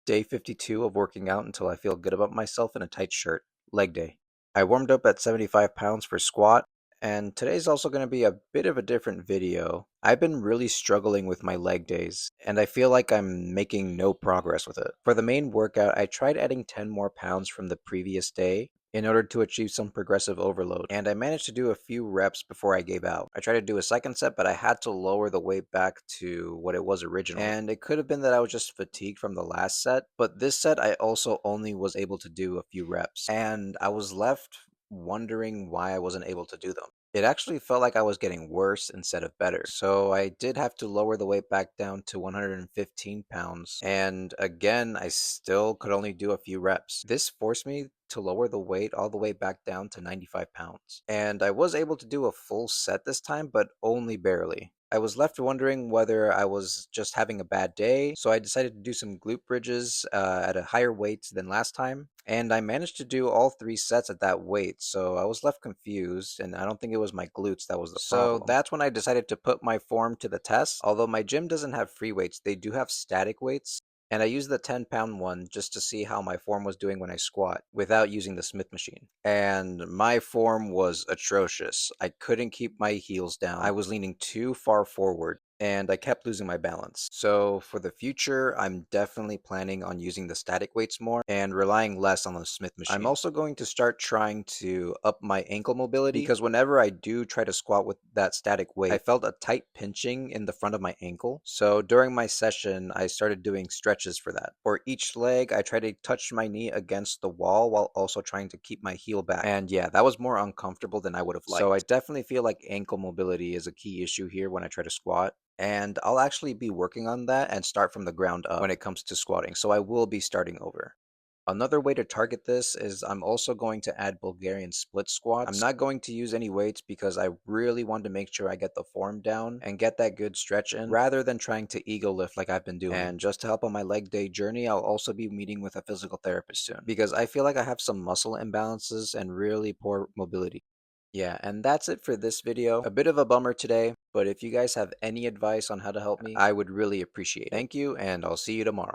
Day 52 of working out until I feel good about myself in a tight shirt. Leg day. I warmed up at 75 pounds for squat, and today's also going to be a bit of a different video. I've been really struggling with my leg days, and I feel like I'm making no progress with it. For the main workout, I tried adding 10 more pounds from the previous day in order to achieve some progressive overload, and I managed to do a few reps before I gave out. I tried to do a second set, but I had to lower the weight back to what it was originally. And it could have been that I was just fatigued from the last set, but this set I also only was able to do a few reps, and I was left wondering why I wasn't able to do them. It actually felt like I was getting worse instead of better. So I did have to lower the weight back down to 115 pounds. And again, I still could only do a few reps. This forced me to lower the weight all the way back down to 95 pounds. And I was able to do a full set this time, but only barely. I was left wondering whether I was just having a bad day, so I decided to do some glute bridges at a higher weight than last time. And I managed to do all three sets at that weight, so I was left confused, and I don't think it was my glutes that was the problem. So that's when I decided to put my form to the test. Although my gym doesn't have free weights, they do have static weights, and I used the 10-pound one just to see how my form was doing when I squat without using the Smith machine. And my form was atrocious. I couldn't keep my heels down. I was leaning too far forward, and I kept losing my balance. So for the future, I'm definitely planning on using the static weights more and relying less on the Smith machine. I'm also going to start trying to up my ankle mobility because whenever I do try to squat with that static weight, I felt a tight pinching in the front of my ankle. So during my session, I started doing stretches for that. For each leg, I tried to touch my knee against the wall while also trying to keep my heel back. And yeah, that was more uncomfortable than I would have liked. So I definitely feel like ankle mobility is a key issue here when I try to squat. And I'll actually be working on that and start from the ground up when it comes to squatting. So I will be starting over. Another way to target this is I'm also going to add Bulgarian split squats. I'm not going to use any weights because I really want to make sure I get the form down and get that good stretch in rather than trying to ego lift like I've been doing. And just to help on my leg day journey, I'll also be meeting with a physical therapist soon because I feel like I have some muscle imbalances and really poor mobility. Yeah, and that's it for this video. A bit of a bummer today, but if you guys have any advice on how to help me, I would really appreciate it. Thank you, and I'll see you tomorrow.